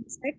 59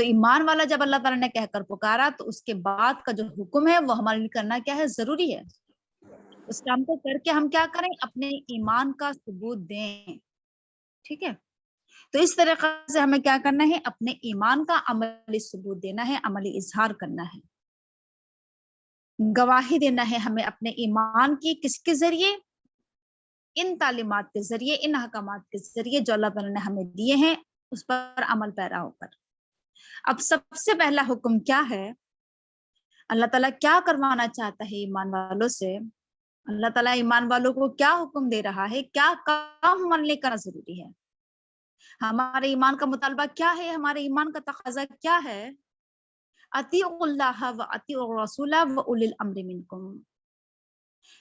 تو ایمان والا جب اللہ تعالیٰ نے کہہ کر پکارا تو اس کے بعد کا جو حکم ہے وہ ہمارے لیے کرنا کیا ہے؟ ضروری ہے. اس کام کو کر کے ہم کیا کریں؟ اپنے ایمان کا ثبوت دیں. ٹھیک ہے، تو اس طریقے سے ہمیں کیا کرنا ہے؟ اپنے ایمان کا عملی ثبوت دینا ہے، عملی اظہار کرنا ہے، گواہی دینا ہے ہمیں اپنے ایمان کی. کس کے ذریعے؟ ان تعلیمات کے ذریعے، ان احکامات کے ذریعے جو اللہ تعالیٰ نے ہمیں دیے ہیں اس پر عمل پیرا ہو کر. اب سب سے پہلا حکم کیا ہے؟ اللہ تعالیٰ کیا کروانا چاہتا ہے ایمان والوں سے؟ اللہ تعالیٰ ایمان والوں کو کیا حکم دے رہا ہے؟ کیا کام ہمارے لیے کرنا ضروری ہے؟ ہمارے ایمان کا مطالبہ کیا ہے؟ ہمارے ایمان کا تقاضا کیا ہے؟ اطیعوا اللہ و اطیعوا الرسول و اولی الامر منکم.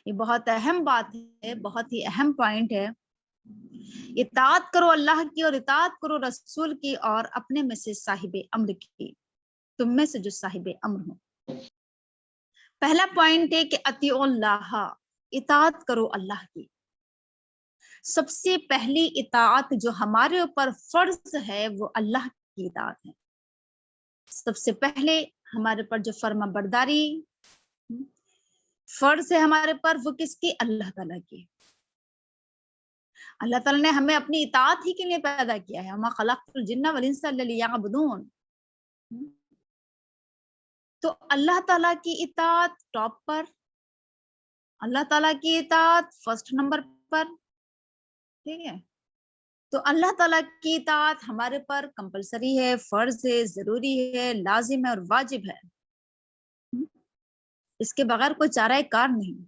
یہ بہت اہم بات ہے، بہت ہی اہم پوائنٹ ہے. اطاعت کرو اللہ کی اور اطاعت کرو رسول کی اور اپنے میں سے صاحب امر کی، تم میں سے جو صاحب امر ہو. پہلا پوائنٹ ہے کہ اطیعوا اللہ، اطاعت کرو اللہ کی. سب سے پہلی اطاعت جو ہمارے اوپر فرض ہے وہ اللہ کی اطاعت ہے. سب سے پہلے ہمارے پر جو فرما برداری فرض ہے ہمارے پر، وہ کس کی؟ اللہ تعالیٰ کی. اللہ تعالیٰ نے ہمیں اپنی اطاعت ہی کے لیے پیدا کیا ہے. وما خلقت الجن والانس الا لیعبدون. تو اللہ تعالیٰ کی اطاعت ٹاپ پر، اللہ تعالیٰ کی اطاعت فرسٹ نمبر پر. ٹھیک ہے، تو اللہ تعالیٰ کی اطاعت ہمارے پر کمپلسری ہے، فرض ہے، ضروری ہے، لازم ہے اور واجب ہے. اس کے بغیر کوئی چارہ کار نہیں.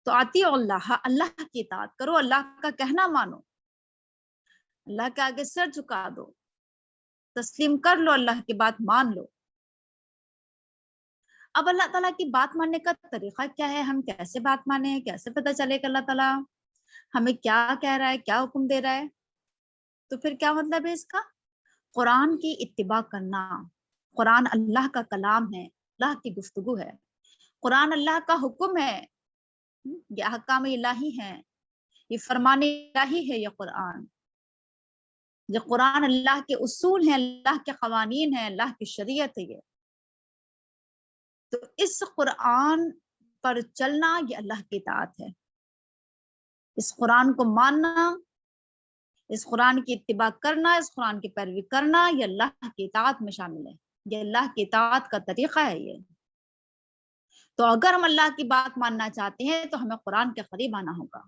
تو اطیعوا اللہ، اللہ کی اطاعت کرو، اللہ کا کہنا مانو، اللہ کے آگے سر جھکا دو، تسلیم کر لو، اللہ کی بات مان لو. اب اللہ تعالیٰ کی بات ماننے کا طریقہ کیا ہے؟ ہم کیسے بات مانیں؟ کیسے پتہ چلے کہ اللہ تعالیٰ ہمیں کیا کہہ رہا ہے، کیا حکم دے رہا ہے؟ تو پھر کیا مطلب ہے اس کا؟ قرآن کی اتباع کرنا. قرآن اللہ کا کلام ہے، اللہ کی گفتگو ہے، قرآن اللہ کا حکم ہے، یہ احکام الہی ہیں، یہ فرمان الہی ہے. یہ قرآن اللہ کے اصول ہیں، اللہ کے قوانین ہیں، اللہ کی شریعت ہے. یہ تو اس قرآن پر چلنا یہ اللہ کی اطاعت ہے. اس قرآن کو ماننا، اس قرآن کی اتباع کرنا، اس قرآن کی پیروی کرنا یہ اللہ کی اطاعت میں شامل ہے. یہ اللہ کی اطاعت کا طریقہ ہے. یہ تو اگر ہم اللہ کی بات ماننا چاہتے ہیں تو ہمیں قرآن کے قریب آنا ہوگا.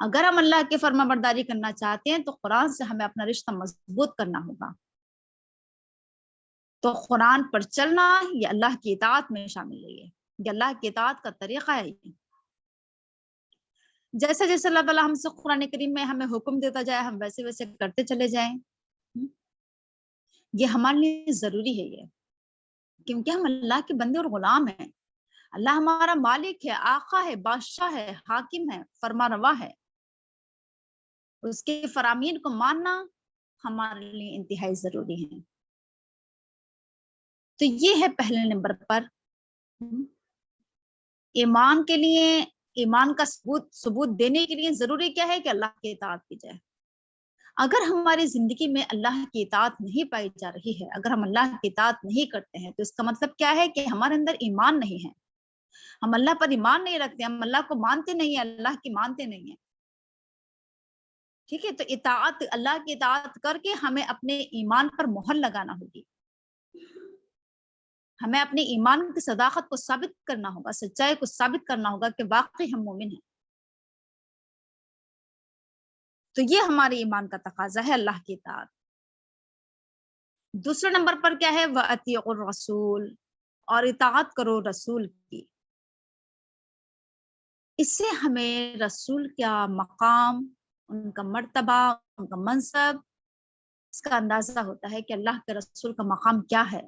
اگر ہم اللہ کی فرما برداری کرنا چاہتے ہیں تو قرآن سے ہمیں اپنا رشتہ مضبوط کرنا ہوگا. تو قرآن پر چلنا یہ اللہ کی اطاعت میں شامل ہے. یہ اللہ کی اطاعت کا طریقہ ہے. جیسے جیسے اللہ تعالیٰ ہم سے قرآن کریم میں ہمیں حکم دیتا جائے ہم ویسے ویسے کرتے چلے جائیں. یہ ہمارے لیے ضروری ہے. یہ کیونکہ ہم اللہ کے بندے اور غلام ہیں. اللہ ہمارا مالک ہے، آقا ہے، بادشاہ ہے، حاکم ہے، فرما روا ہے. اس کے فرامین کو ماننا ہمارے لیے انتہائی ضروری ہے. تو یہ ہے پہلے نمبر پر ایمان کے لیے، ایمان کا ثبوت دینے کے لیے ضروری کیا ہے کہ اللہ کی اطاعت کی جائے. اگر ہماری زندگی میں اللہ کی اطاعت نہیں پائی جا رہی ہے، اگر ہم اللہ کی اطاعت نہیں کرتے ہیں تو اس کا مطلب کیا ہے کہ ہمارے اندر ایمان نہیں ہے. ہم اللہ پر ایمان نہیں رکھتے، ہم اللہ کو مانتے نہیں ہیں، اللہ کی مانتے نہیں ہیں. ٹھیک ہے، تو اطاعت، اللہ کی اطاعت کر کے ہمیں اپنے ایمان پر مہر لگانا ہوگی. ہمیں اپنے ایمان کی صداقت کو ثابت کرنا ہوگا، سچائی کو ثابت کرنا ہوگا کہ واقعی ہم مومن ہیں. تو یہ ہمارے ایمان کا تقاضا ہے، اللہ کی اطاعت. دوسرے نمبر پر کیا ہے؟ وَأَطِيعُوا الرَّسُولَ، اور اطاعت کرو رسول کی. اس سے ہمیں رسول کا مقام، ان کا مرتبہ، ان کا منصب، اس کا اندازہ ہوتا ہے کہ اللہ کے رسول کا مقام کیا ہے،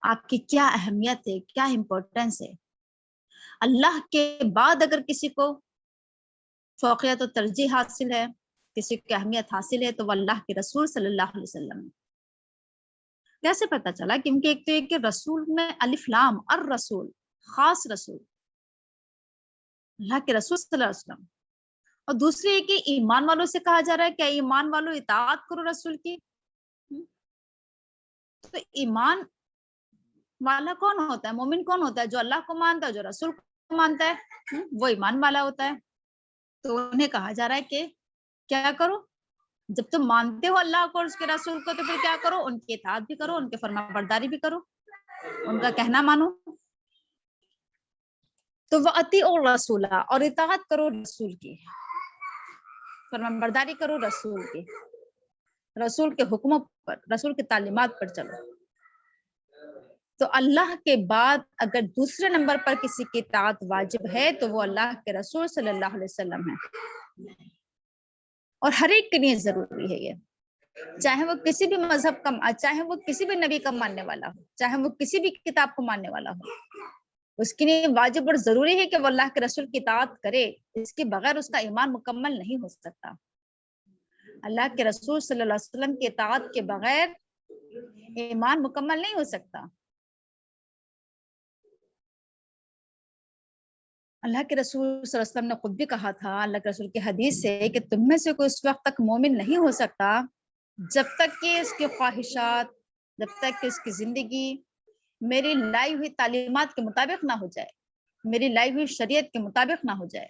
آپ کی کیا اہمیت ہے، کیا امپورٹنس ہے. اللہ کے بعد اگر کسی کو فوقیت و ترجیح حاصل ہے، کسی کو اہمیت حاصل ہے تو وہ اللہ کے رسول صلی اللہ علیہ وسلم. کیسے پتا چلا؟ کیونکہ ایک تو یہ کہ رسول میں الف لام، الرسول، خاص رسول، اللہ کے رسول صلی اللہ علیہ وسلم. اور دوسری ہے کہ ایمان والوں سے کہا جا رہا ہے کہ ایمان والوں اطاعت کرو رسول کی. تو ایمان والا کون ہوتا ہے؟ مومن کون ہوتا ہے؟ جو اللہ کو مانتا ہے، جو رسول کو مانتا ہے، وہ ایمان والا ہوتا ہے. تو انہیں کہا جا رہا ہے کہ کیا کرو، جب تم مانتے ہو اللہ کو اور اس کے رسول کو تو پھر کیا کرو، ان کی اطاعت بھی کرو، ان کے فرما برداری بھی کرو، ان کا کہنا مانو. تو وَأَطِیعُوا الرَّسُولَ، اور اطاعت کرو رسول کی، فرما برداری کرو رسول کی، رسول کے حکموں پر، رسول کی تعلیمات پر چلو. تو اللہ کے بعد اگر دوسرے نمبر پر کسی کی اطاعت واجب ہے تو وہ اللہ کے رسول صلی اللہ علیہ وسلم ہے، اور ہر ایک کے لیے ضروری ہے یہ، چاہے وہ کسی بھی مذہب کا، چاہے وہ کسی بھی نبی کا ماننے والا ہو، چاہے وہ کسی بھی کتاب کو ماننے والا ہو، اس کے لیے واجب اور ضروری ہے کہ وہ اللہ کے رسول کی اطاعت کرے. اس کے بغیر اس کا ایمان مکمل نہیں ہو سکتا. اللہ کے رسول صلی اللہ علیہ وسلم کی اطاعت کے بغیر ایمان مکمل نہیں ہو سکتا. اللہ کے رسول صلی اللہ علیہ وسلم نے خود بھی کہا تھا، اللہ کے رسول کی حدیث سے، کہ تم میں سے کوئی اس وقت تک مومن نہیں ہو سکتا جب تک کہ اس کی خواہشات، جب تک کہ اس کی زندگی میری لائی ہوئی تعلیمات کے مطابق نہ ہو جائے، میری لائی ہوئی شریعت کے مطابق نہ ہو جائے.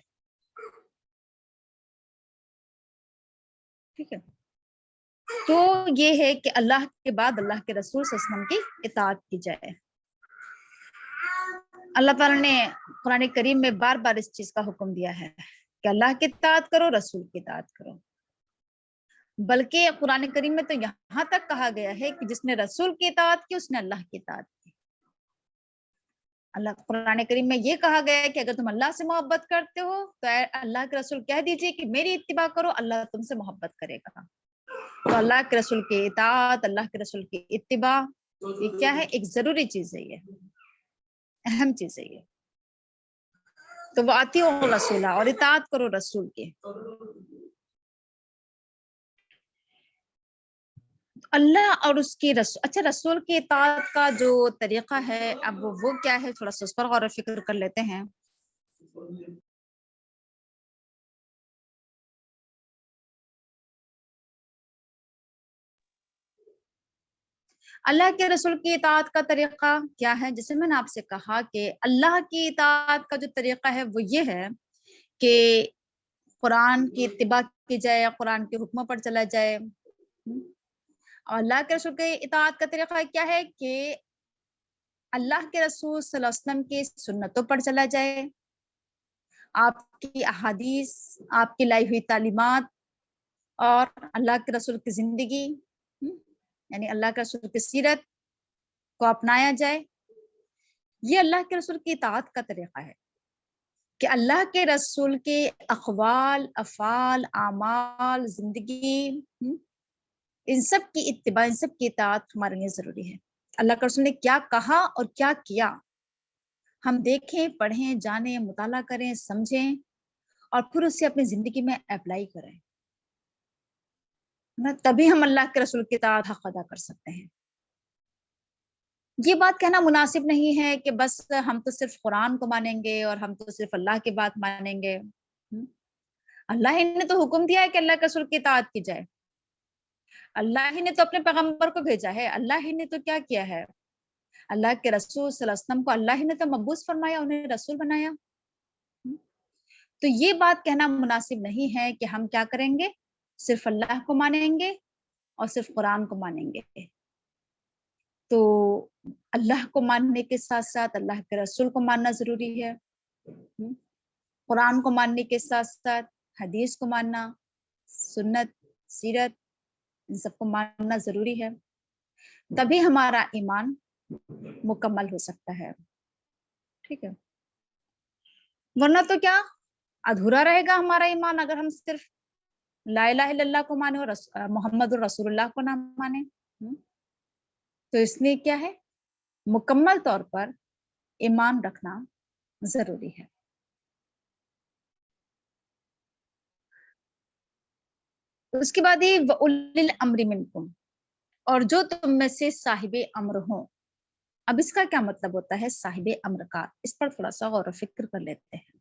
ٹھیک ہے. تو یہ ہے کہ اللہ کے بعد اللہ کے رسول صلی اللہ علیہ وسلم کی اطاعت کی جائے. اللہ تعالیٰ نے قرآن کریم میں بار بار اس چیز کا حکم دیا ہے کہ اللہ کی اطاعت کرو، رسول کی اطاعت کرو. بلکہ قرآن کریم میں تو یہاں تک کہا گیا ہے کہ جس نے رسول کی اطاعت کی اس نے اللہ کی اطاعت کی. اللہ قرآن کریم میں یہ کہا گیا ہے کہ اگر تم اللہ سے محبت کرتے ہو تو اے اللہ کے رسول کہہ دیجئے کہ میری اتباع کرو، اللہ تم سے محبت کرے گا. تو اللہ کے رسول کی اطاعت، اللہ کے رسول کی اتباع، یہ کیا ہے؟ ایک ضروری چیز ہے، یہ اہم چیز ہے یہ. تو وہ آتی ہو رسولہ، اور اطاعت کرو رسول کی. اللہ اور اس کی رسول، اچھا رسول کی اطاعت کا جو طریقہ ہے اب وہ کیا ہے، تھوڑا سا اس پر غور و فکر کر لیتے ہیں. اللہ کے رسول کی اطاعت کا طریقہ کیا ہے؟ جیسے میں نے آپ سے کہا کہ اللہ کی اطاعت کا جو طریقہ ہے وہ یہ ہے کہ قرآن کی اتباع کی جائے، قرآن کے حکموں پر چلا جائے. اور اللہ کے رسول کی اطاعت کا طریقہ کیا ہے کہ اللہ کے رسول صلی اللہ علیہ وسلم کی سنتوں پر چلا جائے، آپ کی احادیث، آپ کی لائی ہوئی تعلیمات اور اللہ کے رسول کی زندگی، یعنی اللہ کے رسول کی سیرت کو اپنایا جائے. یہ اللہ کے رسول کی اطاعت کا طریقہ ہے کہ اللہ کے رسول کے اقوال، افعال، اعمال، زندگی، ان سب کی اتباع، ان سب کی اطاعت ہمارے لیے ضروری ہے. اللہ کے رسول نے کیا کہا اور کیا کیا ہم دیکھیں، پڑھیں، جانیں، مطالعہ کریں، سمجھیں اور پھر اسے اپنی زندگی میں اپلائی کریں، تبھی ہم اللہ کے رسول کی اطاعت حق ادا کر سکتے ہیں. یہ بات کہنا مناسب نہیں ہے کہ بس ہم تو صرف قرآن کو مانیں گے اور ہم تو صرف اللہ کی بات مانیں گے. اللہ ہی نے تو حکم دیا ہے کہ اللہ کے رسول کی اطاعت کی جائے. اللہ ہی نے تو اپنے پیغمبر کو بھیجا ہے. اللہ ہی نے تو کیا کیا ہے؟ اللہ کے رسول صلی اللہ علیہ وسلم کو اللہ ہی نے تو مبعوث فرمایا، انہیں رسول بنایا. تو یہ بات کہنا مناسب نہیں ہے کہ ہم کیا کریں گے، صرف اللہ کو مانیں گے اور صرف قرآن کو مانیں گے. تو اللہ کو ماننے کے ساتھ ساتھ اللہ کے رسول کو ماننا ضروری ہے، قرآن کو ماننے کے ساتھ ساتھ حدیث کو ماننا، سنت، سیرت، ان سب کو ماننا ضروری ہے. تبھی ہمارا ایمان مکمل ہو سکتا ہے. ٹھیک ہے، ورنہ تو کیا ادھورا رہے گا ہمارا ایمان اگر ہم صرف لا الہ الا اللہ کو مانے اور محمد الرسول اللہ کو نہ مانے. تو اس لیے کیا ہے، مکمل طور پر ایمان رکھنا ضروری ہے. اس کے بعد ہی وَأُولِي الْأَمْرِ مِنْکُمْ، اور جو تم میں سے صاحب امر ہوں. اب اس کا کیا مطلب ہوتا ہے صاحب امر کا؟ اس پر تھوڑا سا غور و فکر کر لیتے ہیں.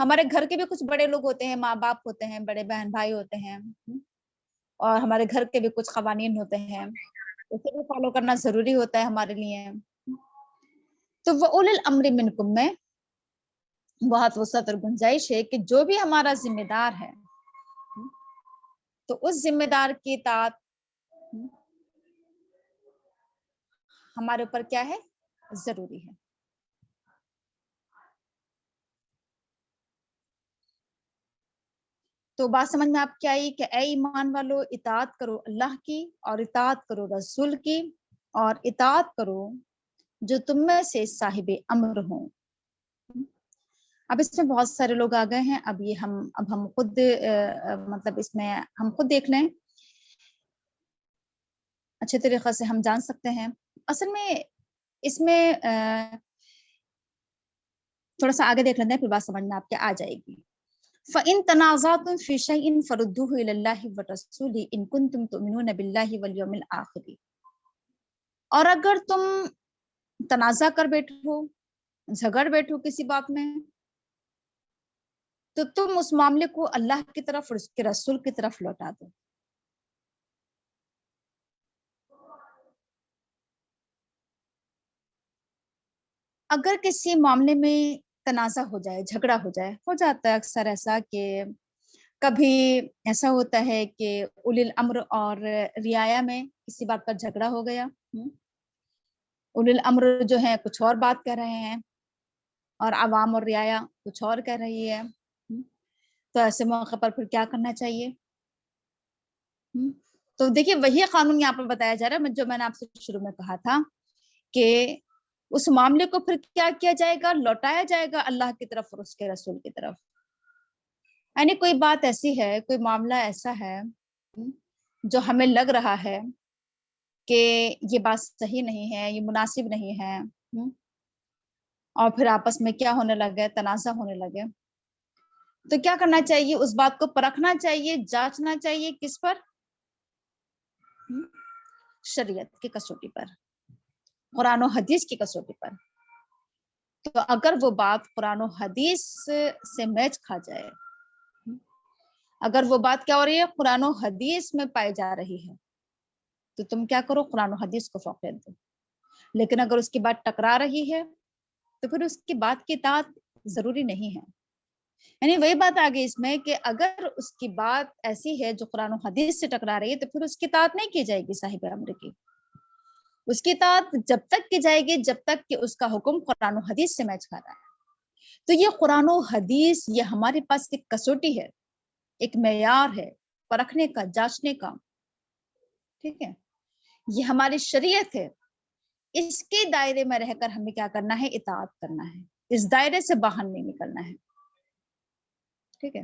ہمارے گھر کے بھی کچھ بڑے لوگ ہوتے ہیں، ماں باپ ہوتے ہیں، بڑے بہن بھائی ہوتے ہیں، اور ہمارے گھر کے بھی کچھ قوانین ہوتے ہیں، اسے بھی فالو کرنا ضروری ہوتا ہے ہمارے لیے. تو وہ اولل الامر منکم میں بہت وسعت اور گنجائش ہے کہ جو بھی ہمارا ذمہ دار ہے تو اس ذمہ دار کی اطاعت ہمارے اوپر کیا ہے، ضروری ہے. تو بات سمجھ میں آپ کیا آئی کہ اے ایمان والو اطاعت کرو اللہ کی اور اطاعت کرو رسول کی اور اطاعت کرو جو تم میں سے صاحب امر ہوں. اب اس میں بہت سارے لوگ آ گئے ہیں، اب ہم خود مطلب اس میں ہم خود دیکھ لیں، اچھے طریقے سے ہم جان سکتے ہیں. اصل میں اس میں تھوڑا سا آگے دیکھ لیتے ہیں، پھر بات سمجھ میں آپ کے آ جائے گی. فَإِن تَنَازَعْتُمْ فِي شَيْءٍ فَرُدُّوهُ إِلَى اللَّهِ وَالرَّسُولِ إِن كُنتُمْ تُؤْمِنُونَ بِاللَّهِ وَالْيَوْمِ الْآخِرِ. اور اگر تم تنازع کر بیٹھو، جھگڑ بیٹھو کسی بات میں، تو تم اس معاملے کو اللہ کی طرف اور اس کے رسول کی طرف لوٹا دو. اگر کسی معاملے میں تنازع ہو جائے، جھگڑا ہو جائے، ہو جاتا ہے اکثر ایسا کہ کبھی ایسا ہوتا ہے کہ اولی الامر اور رعایا میں کسی بات پر جھگڑا ہو گیا. اولی الامر جو ہے کچھ اور بات کہہ رہے ہیں اور عوام اور رعایا کچھ اور کہہ رہی ہے. تو ایسے موقع پر پھر کیا کرنا چاہیے؟ تو دیکھیے وہی قانون یہاں پر بتایا جا رہا ہے جو میں نے آپ سے شروع میں کہا تھا کہ اس معاملے کو پھر کیا کیا جائے گا، لوٹایا جائے گا اللہ کی طرف اور اس کے رسول کی طرف. یعنی کوئی بات ایسی ہے، کوئی معاملہ ایسا ہے جو ہمیں لگ رہا ہے کہ یہ بات صحیح نہیں ہے، یہ مناسب نہیں ہے، اور پھر آپس میں کیا ہونے لگے، تنازع ہونے لگے، تو کیا کرنا چاہیے؟ اس بات کو پرکھنا چاہیے، جانچنا چاہیے. کس پر؟ شریعت کی کسوٹی پر، قرآن و حدیث کی کسوٹی پر. تو اگر وہ بات قرآن و حدیث سے میچ کھا جائے، اگر وہ بات کیا ہو رہی ہے، قرآن و حدیث میں پائی جا رہی ہے، تو تم کیا کرو، قرآن و حدیث کو فوقیت دو. لیکن اگر اس کی بات ٹکرا رہی ہے تو پھر اس کی بات کی اطاعت ضروری نہیں ہے. یعنی وہی بات آ گئی اس میں کہ اگر اس کی بات ایسی ہے جو قرآن و حدیث سے ٹکرا رہی ہے تو پھر اس کی اطاعت نہیں کی جائے گی صاحب امر کی. اس کی اطاعت جب تک کی جائے گی جب تک کہ اس کا حکم قرآن و حدیث سے میچ کھا رہا ہے. تو یہ قرآن و حدیث یہ ہمارے پاس ایک کسوٹی ہے، ایک معیار ہے پرکھنے کا، جانچنے کا. ٹھیک ہے، یہ ہماری شریعت ہے، اس کے دائرے میں رہ کر ہمیں کیا کرنا ہے، اطاعت کرنا ہے، اس دائرے سے باہر نہیں نکلنا ہے. ٹھیک ہے.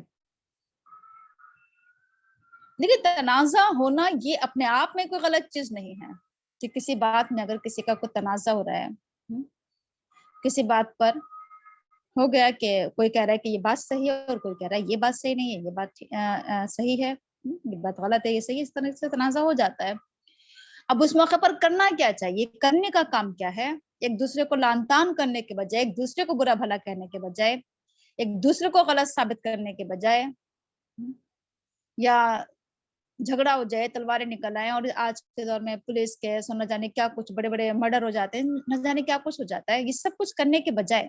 دیکھیے تنازع ہونا یہ اپنے آپ میں کوئی غلط چیز نہیں ہے کہ کسی بات میں اگر کسی کا کوئی تنازع ہو رہا ہے، کسی بات پر ہو گیا کہ کوئی کہہ رہا ہے کہ یہ بات صحیح ہے اور کوئی کہہ رہا ہے یہ بات صحیح نہیں ہے، یہ بات صحیح ہے، یہ بات غلط ہے، یہ صحیح، اس طرح سے تنازع ہو جاتا ہے. اب اس موقع پر کرنا کیا چاہیے؟ کرنے کا کام کیا ہے؟ ایک دوسرے کو لعن طعن کرنے کے بجائے، ایک دوسرے کو برا بھلا کہنے کے بجائے، ایک دوسرے کو غلط ثابت کرنے کے بجائے، یا جھگڑا ہو جائے، تلواریں نکل آئیں، اور آج کے دور میں پولیس کیس اور نہ جانے کیا کچھ بڑے بڑے مرڈر ہو جاتے ہیں، نہ جانے کیا کچھ ہو جاتا ہے. یہ سب کچھ کرنے کے بجائے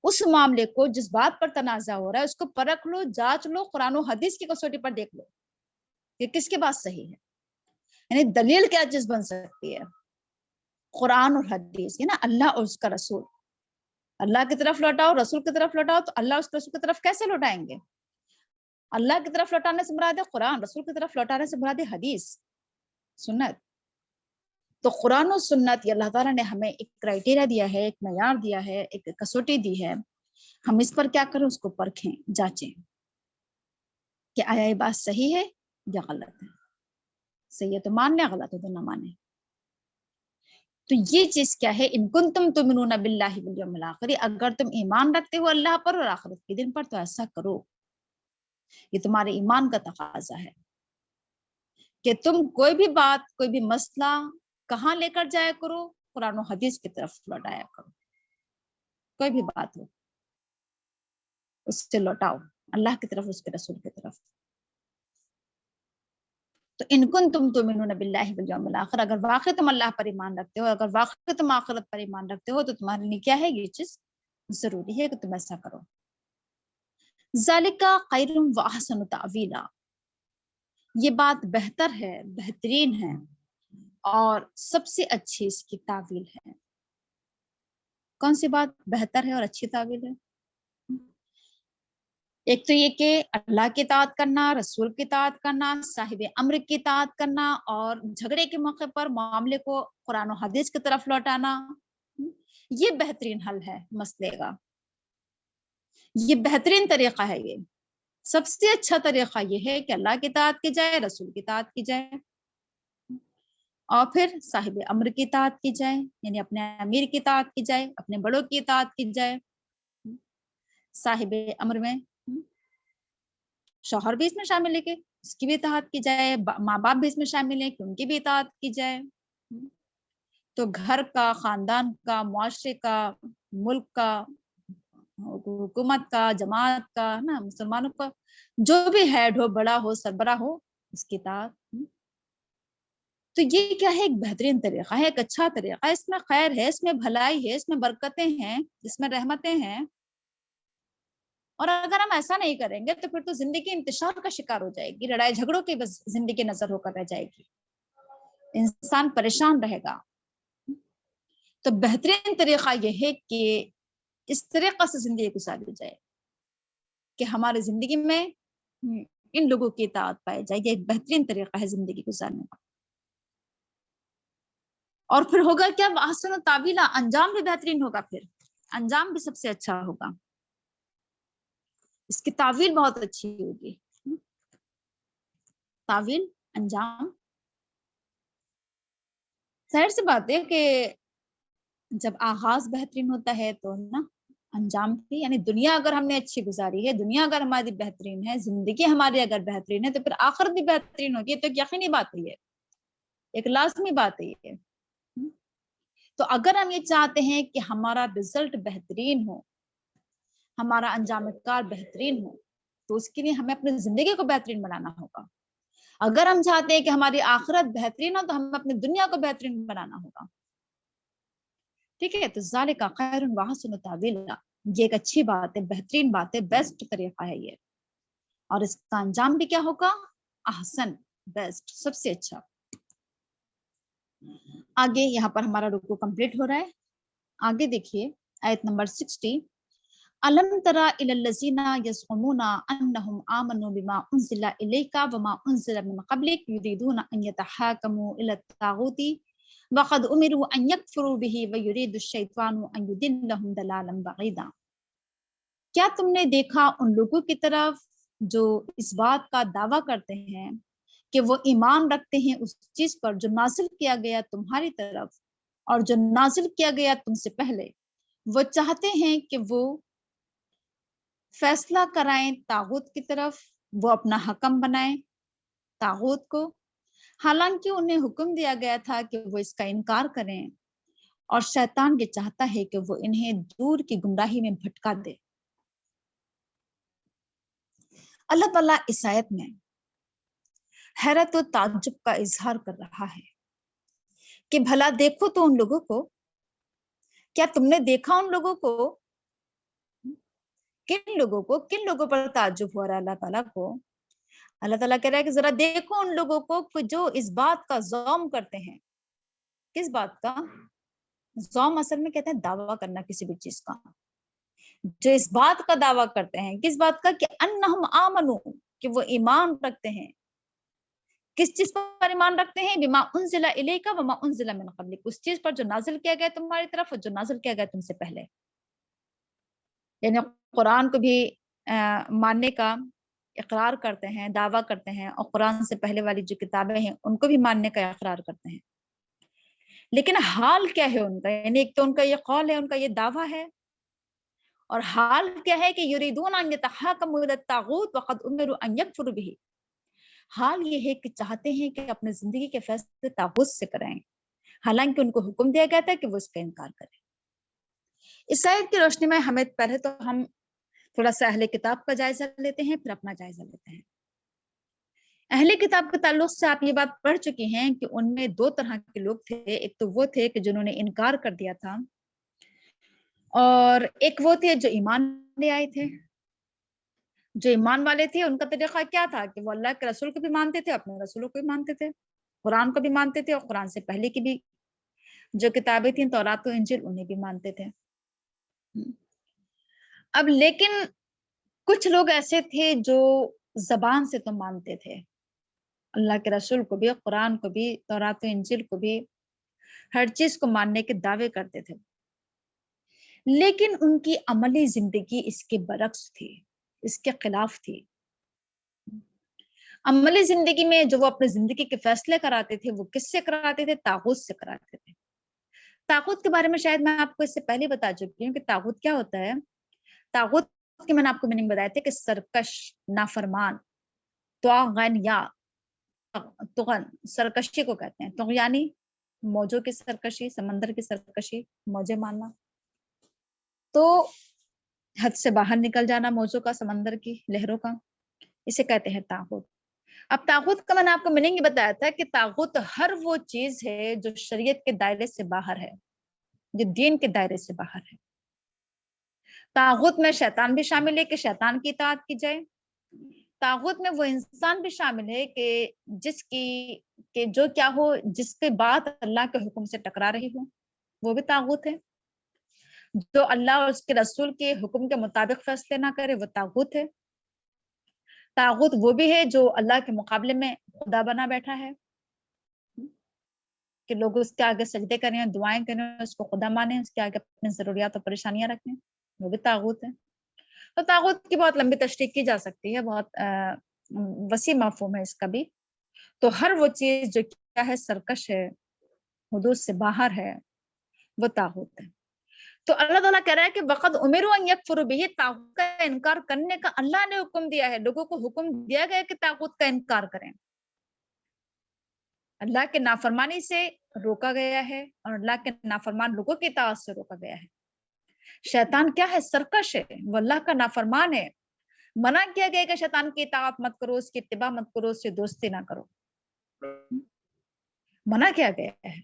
اس معاملے کو، جس بات پر تنازع ہو رہا ہے، اس کو پرکھ لو، جانچ لو، قرآن و حدیث کی کسوٹی پر دیکھ لو کہ کس کی بات صحیح ہے. یعنی دلیل کیا چیز بن سکتی ہے؟ قرآن اور حدیث، ہے نا، اللہ اور اس کا رسول. اللہ کی طرف لوٹاؤ، رسول کی طرف لوٹاؤ، تو اللہ اس کے رسول کی طرف کیسے لوٹائیں گے؟ اللہ کی طرف لوٹانے سے مراد ہے قرآن، رسول کی طرف لوٹانے سے مراد ہے حدیث، سنت. تو قرآن و سنت یہ اللہ تعالیٰ نے ہمیں ایک کرائٹیریا دیا ہے، ایک معیار دیا ہے، ایک کسوٹی دی ہے. ہم اس پر کیا کریں؟ اس کو پرکھیں، جانچیں کہ آیا یہ بات صحیح ہے یا غلط ہے. صحیح ہے تو مان لیں، غلط ہے تو نہ مانیں. تو یہ چیز کیا ہے؟ ان کنتم تؤمنون باللہ والیوم الآخر، اگر تم ایمان رکھتے ہو اللہ پر اور آخرت کے دن پر تو ایسا کرو. یہ تمہارے ایمان کا تقاضا ہے کہ تم کوئی بھی بات، کوئی بھی مسئلہ کہاں لے کر جایا کرو، قرآن و حدیث کی طرف لوٹایا کرو. کوئی بھی بات ہو، اس سے لوٹاؤ اللہ کی طرف، اس کے رسول کی طرف. تو ان کنتم تؤمنون باللہ والیوم الآخر، اگر واقعی تم اللہ پر ایمان رکھتے ہو، اگر واقعی تم آخرت پر ایمان رکھتے ہو، تو تمہارے لیے کیا ہے یہ چیز ضروری ہے کہ تم ایسا کرو. ذالک خیر واحسن تأویلا، یہ بات بہتر ہے، بہترین ہے، اور سب سے اچھی اس کی تعویل ہے. کون سی بات بہتر ہے اور اچھی تعویل ہے؟ ایک تو یہ کہ اللہ کی اطاعت کرنا، رسول کی اطاعت کرنا، صاحب امر کی اطاعت کرنا، اور جھگڑے کے موقع پر معاملے کو قرآن و حدیث کی طرف لوٹانا، یہ بہترین حل ہے مسئلے کا. یہ بہترین طریقہ ہے. یہ سب سے اچھا طریقہ یہ ہے کہ اللہ کی اطاعت کی جائے، رسول کی اطاعت کی جائے، اور پھر صاحب امر کی اطاعت کی جائے، یعنی اپنے امیر کی اطاعت کی جائے، اپنے بڑوں کی اطاعت کی جائے. صاحب امر میں شوہر بھی اس میں شامل ہے کہ اس کی بھی اطاعت کی جائے، ماں باپ بھی اس میں شامل ہے کہ ان کی بھی اطاعت کی جائے. تو گھر کا، خاندان کا، معاشرے کا، ملک کا، حکومت کا، جماعت کا، نا مسلمانوں کا جو بھی ہیڈ ہو، بڑا ہو، سربراہ ہو، اس کی اطاعت. تو یہ کیا ہے؟ ایک بہترین طریقہ ہے، ایک اچھا طریقہ ہے. اس میں خیر ہے، اس میں بھلائی ہے، اس میں برکتیں ہیں، اس میں رحمتیں ہیں. اور اگر ہم ایسا نہیں کریں گے تو پھر تو زندگی انتشار کا شکار ہو جائے گی، لڑائی جھگڑوں کی بس زندگی نظر ہو کر رہ جائے گی، انسان پریشان رہے گا. تو بہترین طریقہ یہ ہے کہ اس طریقے سے زندگی گزاری جائے کہ ہماری زندگی میں ان لوگوں کی اطاعت پائی جائے. یہ ایک بہترین طریقہ ہے زندگی گزارنے کا. اور پھر ہوگا کیا؟ احسن تاویلا، انجام بھی بہترین ہوگا. پھر انجام بھی سب سے اچھا ہوگا، اس کی تعویل بہت اچھی ہوگی. تعویل، انجام. ظاہر سی بات ہے کہ جب آغاز بہترین ہوتا ہے تو نا انجام بھی، یعنی دنیا اگر ہم نے اچھی گزاری ہے، دنیا اگر ہماری بہترین ہے، زندگی ہماری اگر بہترین ہے، تو پھر آخرت بھی بہترین ہوگی. تو ایک یقینی بات ہے، ایک لازمی بات ہے یہ. تو اگر ہم یہ چاہتے ہیں کہ ہمارا رزلٹ بہترین ہو، ہمارا انجام کار بہترین ہو، تو اس کے لیے ہمیں اپنی زندگی کو بہترین بنانا ہوگا. اگر ہم چاہتے ہیں کہ ہماری آخرت بہترین ہو، تو ہمیں اپنی دنیا کو بہترین بنانا ہوگا. ٹھیک ہے؟ تو ذالک خیر واحسن تاویلا، یہ ایک اچھی بات ہے، بہترین بات ہے، بیسٹ طریقہ ہے یہ. اور اس کا انجام بھی کیا ہوگا؟ احسن، بیسٹ، سب سے اچھا. آگے یہاں پر ہمارا رکوع کمپلیٹ ہو رہا ہے. آگے دیکھیے آیت نمبر 60. الم تری الی الذین یزعمون انہم آمنوا بما انزل الیک وما انزل من قبلک یریدون ان یتحاکموا الی الطاغوت وقد امروا ان یکفروا به ویرید الشیطان ان یضلهم ضلالا بعیدا. کیا تم نے دیکھا ان لوگوں کی طرف جو اس بات کا دعویٰ کرتے ہیں کہ وہ ایمان رکھتے ہیں اس چیز پر جو نازل کیا گیا تمہاری طرف اور جو نازل کیا گیا تم سے پہلے، وہ چاہتے ہیں کہ وہ فیصلہ کرائیں طاغوت کی طرف، وہ اپنا حکم بنائیں طاغوت کو، حالانکہ انہیں حکم دیا گیا تھا کہ وہ اس کا انکار کریں، اور شیطان یہ چاہتا ہے کہ وہ انہیں دور کی گمراہی میں بھٹکا دے. اللہ تعالیٰ اس آیت میں حیرت و تعجب کا اظہار کر رہا ہے کہ بھلا دیکھو تو ان لوگوں کو، کیا تم نے دیکھا ان لوگوں کو؟ کن لوگوں پر تعجب ہو رہا ہے اللہ تعالیٰ کو؟ اللہ تعالیٰ کہہ رہا ہے کہ ذرا دیکھو ان لوگوں کو جو اس بات کا زعم کرتے ہیں. کس بات کا زعم؟ اصل میں کہتے ہیں دعویٰ کرنا کسی بھی چیز کا. جو اس بات کا دعویٰ کرتے ہیں، کس بات کا؟ کہ انہم آمنو، کہ وہ ایمان رکھتے ہیں. کس چیز پر ایمان رکھتے ہیں؟ بما انزل الیک وما انزل من قبلک، اس چیز پر جو نازل کیا گیا تمہاری طرف اور جو نازل کیا گیا تم سے پہلے. یعنی قرآن کو بھی ماننے کا اقرار کرتے ہیں، دعویٰ کرتے ہیں، اور قرآن سے پہلے والی جو کتابیں ہیں ان کو بھی ماننے کا اقرار کرتے ہیں. لیکن حال کیا ہے ان کا؟ یعنی ایک تو ان کا یہ قول ہے، ان کا یہ دعویٰ ہے، اور حال کیا ہے کہ یریدون ان یتحاکموا الی الطاغوت وقد امروا ان یکفروا به. حال یہ ہے کہ چاہتے ہیں کہ اپنے زندگی کے فیصلے طاغوت سے کرائیں، حالانکہ ان کو حکم دیا گیا تھا کہ وہ اس کا انکار کریں. اس آیت کی روشنی میں ہمیں پہلے تو ہم تھوڑا سا اہل کتاب کا جائزہ لیتے ہیں، پھر اپنا جائزہ لیتے ہیں۔ اہل کتاب کے تعلق سے آپ یہ بات پڑھ چکی ہیں کہ ان میں دو طرح کے لوگ تھے، ایک تو وہ تھے کہ جنہوں نے انکار کر دیا تھا، اور ایک وہ تھے جو ایمان لے آئے تھے۔ جو ایمان والے تھے ان کا طریقہ کیا تھا کہ وہ اللہ کے رسول کو بھی مانتے تھے، اپنے رسولوں کو بھی مانتے تھے، قرآن کو بھی مانتے تھے، اور قرآن سے پہلے کی بھی جو کتابیں تھیں تورات و انجیل انہیں بھی مانتے تھے۔ اب لیکن کچھ لوگ ایسے تھے جو زبان سے تو مانتے تھے، اللہ کے رسول کو بھی، قرآن کو بھی، تورات و انجیل کو بھی، ہر چیز کو ماننے کے دعوے کرتے تھے، لیکن ان کی عملی زندگی اس کے برعکس تھی، اس کے خلاف تھی۔ عملی زندگی میں جو وہ اپنے زندگی کے فیصلے کراتے تھے وہ کس سے کراتے تھے؟ طاغوت سے کراتے تھے۔ طاغوت کے بارے میں شاید میں آپ کو اس سے پہلے بتا چکی ہوں کہ طاغوت کیا ہوتا ہے۔ طاغوت کی میں نے آپ کو میننگ بتایا تھا کہ سرکش، نافرمان، طاغن یا طغن، سرکشی کو کہتے ہیں۔ طغیانی موجوں کی سرکشی، سمندر کی سرکشی، موجیں مارنا، تو حد سے باہر نکل جانا موجوں کا، سمندر کی لہروں کا، اسے کہتے ہیں طاغوت۔ اب طاغوت کا میں نے آپ کو میننگ یہ بتایا تھا کہ طاغوت ہر وہ چیز ہے جو شریعت کے دائرے سے باہر ہے، جو دین کے دائرے سے باہر ہے۔ طاغوت میں شیطان بھی شامل ہے کہ شیطان کی اطاعت کی جائے، طاغوت میں وہ انسان بھی شامل ہے کہ جس کی کہ جو کیا ہو، جس کے بات اللہ کے حکم سے ٹکرا رہی ہو، وہ بھی طاغوت ہے۔ جو اللہ اور اس کے رسول کے حکم کے مطابق فیصلے نہ کرے وہ طاغوت ہے۔ طاغوت وہ بھی ہے جو اللہ کے مقابلے میں خدا بنا بیٹھا ہے، کہ لوگ اس کے آگے سجدے کریں، دعائیں کریں، اس کو خدا مانیں، اس کے آگے اپنی ضروریات اور پریشانیاں رکھیں، وہ بھی طاغوت ہے۔ تو طاغوت کی بہت لمبی تشریح کی جا سکتی ہے، بہت وسیع مفہوم ہے اس کا بھی۔ تو ہر وہ چیز جو کیا ہے، سرکش ہے، حدود سے باہر ہے، وہ طاغوت ہے۔ تو اللہ تعالیٰ کہہ رہا ہے کہ وقد امروا ان یکفروا بہ، طاغوت کا انکار کرنے کا اللہ نے حکم دیا ہے، لوگوں کو حکم دیا گیا کہ طاغوت کا انکار کریں۔ اللہ کے نافرمانی سے روکا گیا ہے، اور اللہ کے نافرمان لوگوں کی اطاعت سے روکا گیا ہے۔ شیطان کیا ہے؟ سرکش ہے، وہ اللہ کا نافرمان ہے۔ منع کیا گیا کہ شیطان کی اطاعت مت کرو، اس کی اتباع مت کرو، اس سے دوستی نہ کرو، منع کیا گیا ہے۔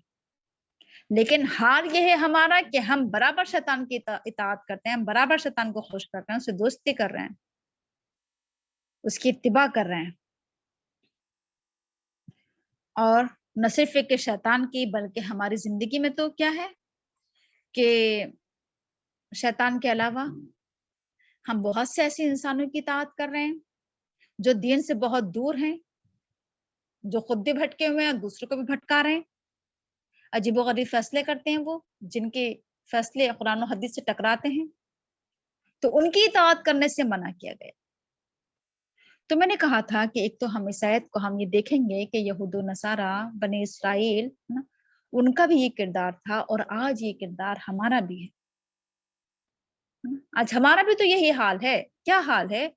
لیکن حال یہ ہے ہمارا کہ ہم برابر شیطان کی اطاعت کرتے ہیں، ہم برابر شیطان کو خوش کرتے ہیں، اس سے دوستی کر رہے ہیں، اس کی اتباع کر رہے ہیں، اور نہ صرف ایک شیطان کی بلکہ ہماری زندگی میں تو کیا ہے کہ شیطان کے علاوہ ہم بہت سے ایسے انسانوں کی اطاعت کر رہے ہیں جو دین سے بہت دور ہیں، جو خود بھی بھٹکے ہوئے ہیں اور دوسروں کو بھی بھٹکا رہے ہیں، عجیب و غریب فیصلے کرتے ہیں، وہ جن کے فیصلے قرآن و حدیث سے ٹکراتے ہیں، تو ان کی اطاعت کرنے سے منع کیا گیا۔ تو میں نے کہا تھا کہ ایک تو ہم اس آیت کو ہم یہ دیکھیں گے کہ یہود و نصارہ، بنی اسرائیل، ان کا بھی یہ کردار تھا، اور آج یہ کردار ہمارا بھی ہے۔ آج ہمارا بھی تو یہی حال ہے۔ کیا حال ہے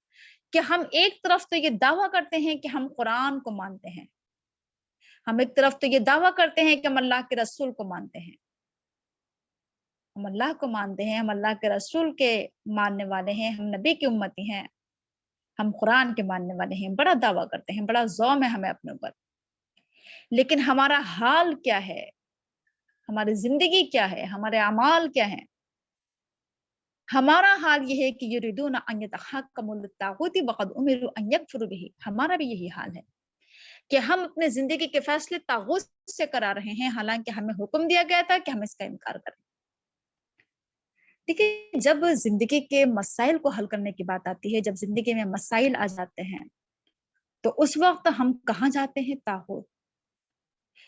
کہ ہم ایک طرف تو یہ دعویٰ کرتے ہیں کہ ہم قرآن کو مانتے ہیں، ہم ایک طرف تو یہ دعویٰ کرتے ہیں کہ ہم اللہ کے رسول کو مانتے ہیں، ہم اللہ کو مانتے ہیں، ہم اللہ کے رسول کے ماننے والے ہیں، ہم نبی کی امتی ہیں، ہم قرآن کے ماننے والے ہیں، بڑا دعویٰ کرتے ہیں، بڑا زوم ہے ہمیں اپنے اوپر، لیکن ہمارا حال کیا ہے، ہماری زندگی کیا ہے، ہمارے اعمال کیا ہیں؟ ہمارا حال یہ ہے کہ یریدون ان یتحکموا للطاغوت وقد امروا ان یکفروا بہ، ہمارا بھی یہی حال ہے کہ ہم اپنے زندگی کے فیصلے طاغوت سے کرا رہے ہیں، حالانکہ ہمیں حکم دیا گیا تھا کہ ہم اس کا انکار کریں۔ دیکھیے، جب زندگی کے مسائل کو حل کرنے کی بات آتی ہے، جب زندگی میں مسائل آ جاتے ہیں، تو اس وقت ہم کہاں جاتے ہیں؟ طاغوت۔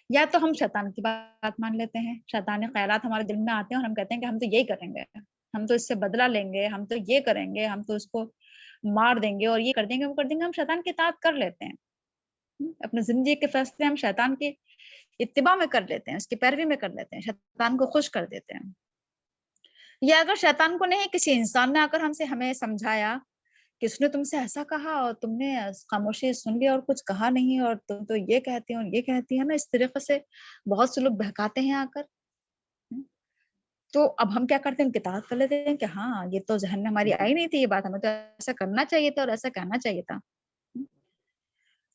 یا تو ہم شیطان کی بات مان لیتے ہیں، شیطانی خیالات ہمارے دل میں آتے ہیں اور ہم کہتے ہیں کہ ہم تو یہی کریں گے، ہم تو اس سے بدلہ لیں گے، ہم تو یہ کریں گے، ہم تو اس کو مار دیں گے اور یہ کر دیں گے، وہ کر دیں گے۔ ہم شیطان کی اطاعت کر لیتے ہیں، اپنے زندگی کے فیصلے ہم شیطان کی اتباع میں کر لیتے ہیں، اس کی پیروی میں کر لیتے ہیں، شیطان کو خوش کر دیتے ہیں۔ یا اگر شیطان کو نہیں، کسی انسان نے آ کر ہمیں سمجھایا کہ اس نے تم سے ایسا کہا اور تم نے خاموشی سن لیا اور کچھ کہا نہیں، اور تم تو یہ کہتی ہو اور یہ کہتی ہے نا، اس طریقے سے بہت سے لوگ بہکاتے ہیں آ کر، تو اب ہم کیا کرتے ہیں، ان کی اطاعت کر لیتے ہیں کہ ہاں یہ تو ذہن میں ہماری آئی نہیں تھی یہ بات، ہمیں تو ایسا کرنا چاہیے تھا اور ایسا کہنا چاہیے تھا.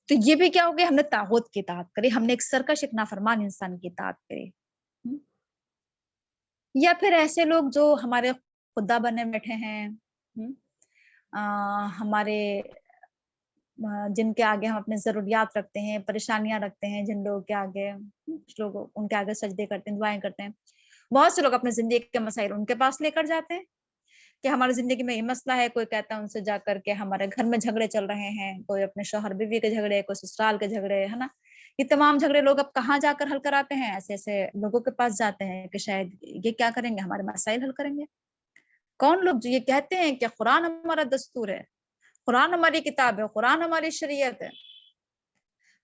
تو یہ بھی کیا ہو گیا، ہم نے طاغوت کی اطاعت کری، ہم نے ایک سرکش ایک نافرمان انسان کی اطاعت کری. یا پھر ایسے لوگ جو ہمارے خدا بنے بیٹھے ہیں، ہمارے جن کے آگے ہم اپنے ضروریات رکھتے ہیں، پریشانیاں رکھتے ہیں، جن لوگوں کے آگے، کچھ لوگ ان کے آگے سجدے کرتے ہیں، دعائیں کرتے ہیں. بہت سے لوگ اپنے زندگی کے مسائل ان کے پاس لے کر جاتے ہیں کہ ہماری زندگی میں یہ مسئلہ ہے. کوئی کہتا ہے ان سے جا کر کے ہمارے گھر میں جھگڑے چل رہے ہیں، کوئی اپنے شوہر بیوی کے جھگڑے، کوئی سسرال کے جھگڑے، ہے نا. یہ تمام جھگڑے لوگ اب کہاں جا کر حل کراتے ہیں؟ ایسے ایسے لوگوں کے پاس جاتے ہیں کہ شاید یہ کیا کریں گے، ہمارے مسائل حل کریں گے. کون لوگ جو یہ کہتے ہیں کہ قرآن ہمارا دستور ہے، قرآن ہماری کتاب ہے، قرآن ہماری شریعت ہے،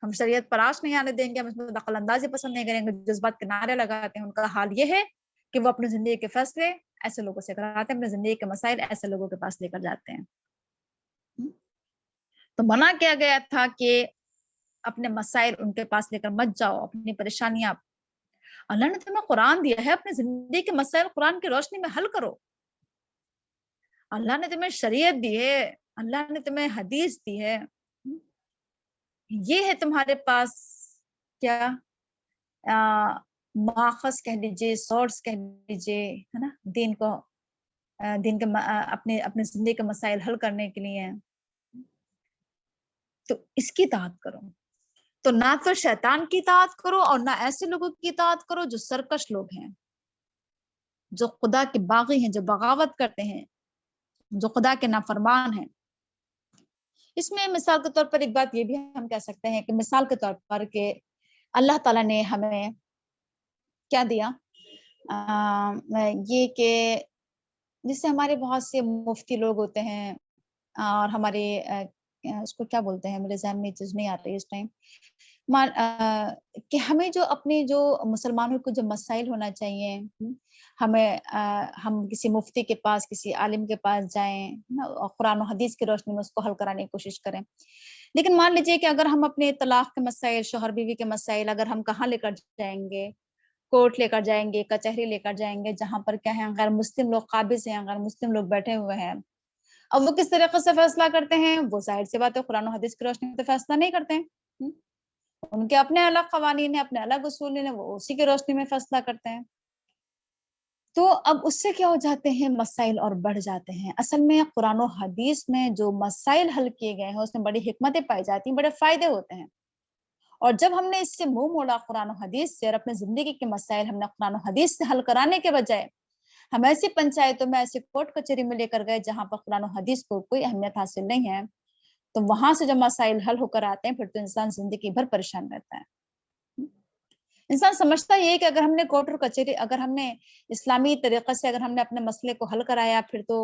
ہم شریعت پر آنچ نہیں آنے دیں گے، ہم اس میں دخل اندازی پسند نہیں کریں گے. جذبات کے نعرے لگاتے ہیں، ان کا حال یہ ہے کہ وہ اپنی زندگی کے فیصلے ایسے لوگوں سے کراتے ہیں، اپنی زندگی کے مسائل ایسے لوگوں کے پاس لے کر جاتے ہیں. تو منع کیا گیا تھا کہ اپنے مسائل ان کے پاس لے کر مت جاؤ، اپنی پریشانیاں. اللہ نے تمہیں قرآن دیا ہے، اپنی زندگی کے مسائل قرآن کی روشنی میں حل کرو. اللہ نے تمہیں شریعت دی ہے، اللہ نے تمہیں حدیث دی ہے. یہ ہے تمہارے پاس کیا ماخذ کہہ لیجیے، سورس کہہ لیجیے، ہے نا، دین کو، دین کے اپنے زندگی کے مسائل حل کرنے کے لیے. تو اس کی اطاعت کرو. تو نہ تو شیطان کی اطاعت کرو اور نہ ایسے لوگوں کی اطاعت کرو جو سرکش لوگ ہیں، جو خدا کے باغی ہیں، جو بغاوت کرتے ہیں، جو خدا کے نافرمان ہیں. اس میں مثال کے طور پر ایک بات یہ بھی ہم کہہ سکتے ہیں کہ مثال کے طور پر کہ اللہ تعالیٰ نے ہمیں کیا دیا، یہ کہ جس سے ہمارے بہت سے مفتی لوگ ہوتے ہیں اور ہمارے اس کو کیا بولتے ہیں، میرے ذہن میں یہ چیز نہیں آ رہی اس ٹائم، کہ ہمیں جو اپنے جو مسلمانوں کو جو مسائل ہونا چاہیے، ہمیں ہم کسی مفتی کے پاس، کسی عالم کے پاس جائیں، قرآن و حدیث کی روشنی میں اس کو حل کرانے کی کوشش کریں. لیکن مان لیجیے کہ اگر ہم اپنے طلاق کے مسائل، شوہر بیوی کے مسائل اگر ہم کہاں لے کر جائیں گے، کورٹ لے کر جائیں گے، کچہری لے کر جائیں گے، جہاں پر کیا ہے غیر مسلم لوگ قابض ہیں، غیر مسلم لوگ بیٹھے ہوئے ہیں. اب وہ کس طریقے سے فیصلہ کرتے ہیں؟ وہ ظاہر سی بات ہے قرآن و حدیث کی روشنی میں تو فیصلہ نہیں کرتے ہیں. ان کے اپنے الگ قوانین ہیں، اپنے الگ اصول ہیں، وہ اسی کی روشنی میں فیصلہ کرتے ہیں. تو اب اس سے کیا ہو جاتے ہیں، مسائل اور بڑھ جاتے ہیں. اصل میں قرآن و حدیث میں جو مسائل حل کیے گئے ہیں اس میں بڑی حکمتیں پائی جاتی ہیں، بڑے فائدے ہوتے ہیں. اور جب ہم نے اس سے منہ موڑا قرآن و حدیث سے، اور اپنے زندگی کے مسائل ہم نے قرآن و حدیث سے حل کرانے کے بجائے ہم ایسی پنچایتوں میں، ایسی کورٹ کچہری میں لے کر گئے جہاں پر قرآن و حدیث کو کوئی اہمیت حاصل نہیں ہے، تو وہاں سے جو مسائل حل ہو کر آتے ہیں پھر تو انسان زندگی بھر پریشان رہتا ہے. انسان سمجھتا یہ ہے کہ اگر ہم نے کورٹ اور کچہری، اگر ہم نے اسلامی طریقے سے اگر ہم نے اپنے مسئلے کو حل کرایا، پھر تو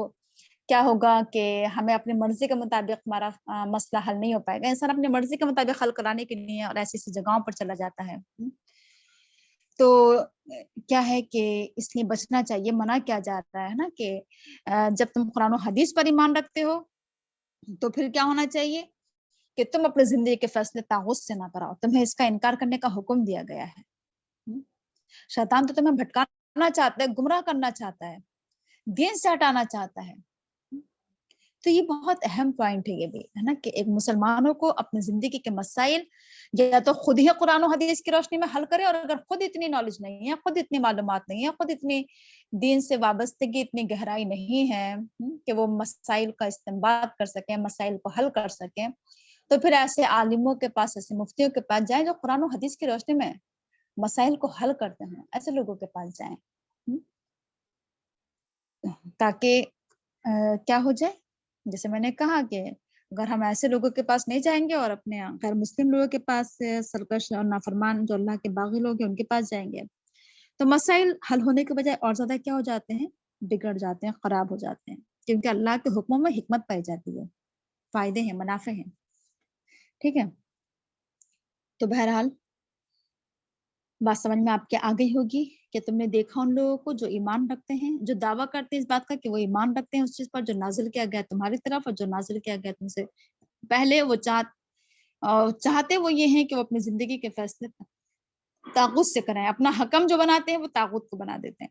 کیا ہوگا کہ ہمیں اپنی مرضی کے مطابق ہمارا مسئلہ حل نہیں ہو پائے گا. انسان اپنی مرضی کے مطابق حل کرانے کے لیے اور ایسی ایسی جگہوں پر چلا جاتا ہے. تو کیا ہے کہ اس لیے بچنا چاہیے. منع کیا جاتا ہے نا کہ جب تم قرآن و حدیث پر ایمان رکھتے ہو تو پھر کیا ہونا چاہیے کہ تم اپنے زندگی کے فیصلے طاغوت سے نہ کراؤ. تمہیں اس کا انکار کرنے کا حکم دیا گیا ہے. شیطان تو تمہیں بھٹکانا چاہتا ہے، گمراہ کرنا چاہتا ہے، دین سے ہٹانا چاہتا ہے. تو یہ بہت اہم پوائنٹ ہے یہ بھی، ہے نا، کہ ایک مسلمانوں کو اپنی زندگی کے مسائل یا تو خود ہی قرآن و حدیث کی روشنی میں حل کرے، اور اگر خود اتنی نالج نہیں ہے، خود اتنی معلومات نہیں ہے، خود اتنی دین سے وابستگی، اتنی گہرائی نہیں ہے کہ وہ مسائل کا استنباط کر سکیں، مسائل کو حل کر سکیں، تو پھر ایسے عالموں کے پاس، ایسے مفتیوں کے پاس جائیں جو قرآن و حدیث کی روشنی میں مسائل کو حل کرتے ہیں. ایسے لوگوں کے پاس جائیں تاکہ کیا ہو جائے، جیسے میں نے کہا کہ اگر ہم ایسے لوگوں کے پاس نہیں جائیں گے اور اپنے غیر مسلم لوگوں کے پاس، سرکش اور نافرمان جو اللہ کے باغی لوگ ہیں ان کے پاس جائیں گے، تو مسائل حل ہونے کے بجائے اور زیادہ کیا ہو جاتے ہیں، بگڑ جاتے ہیں، خراب ہو جاتے ہیں. کیونکہ اللہ کے حکموں میں حکمت پائی جاتی ہے، فائدے ہیں، منافع ہیں. ٹھیک ہے، تو بہرحال بات سمجھ میں آپ کے آ گئی ہوگی کہ تم نے دیکھا ان لوگوں کو جو ایمان رکھتے ہیں، جو دعویٰ کرتے ہیں اس بات کا کہ وہ ایمان رکھتے ہیں اس چیز پر جو نازل کیا گیا تمہاری طرف، اور جو نازل کیا گیا تم سے پہلے. وہ چاہتے وہ یہ ہیں کہ وہ اپنی زندگی کے فیصلے طاغوت سے کریں. اپنا حکم جو بناتے ہیں وہ طاغوت کو بنا دیتے ہیں.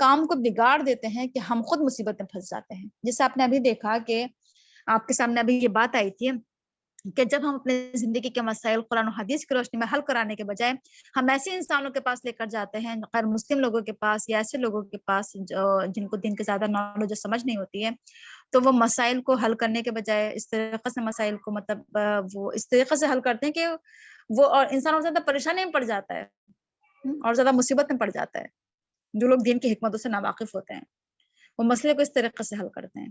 کام کو بگاڑ دیتے ہیں کہ ہم خود مصیبت میں پھنس جاتے ہیں. جیسے آپ نے ابھی دیکھا کہ آپ کے سامنے ابھی یہ بات آئی تھی کہ جب ہم اپنے زندگی کے مسائل قرآن و حدیث کی روشنی میں حل کرانے کے بجائے ہم ایسے انسانوں کے پاس لے کر جاتے ہیں، غیر مسلم لوگوں کے پاس یا ایسے لوگوں کے پاس جن کو دین کے زیادہ نالج سمجھ نہیں ہوتی ہے، تو وہ مسائل کو حل کرنے کے بجائے اس طریقے سے مسائل کو مطلب وہ اس طریقے سے حل کرتے ہیں کہ وہ اور انسان اور زیادہ پریشانی میں پڑ جاتا ہے اور زیادہ مصیبت میں پڑ جاتا ہے. جو لوگ دین کی حکمتوں سے ناواقف ہوتے ہیں وہ مسئلے کو اس طریقے سے حل کرتے ہیں.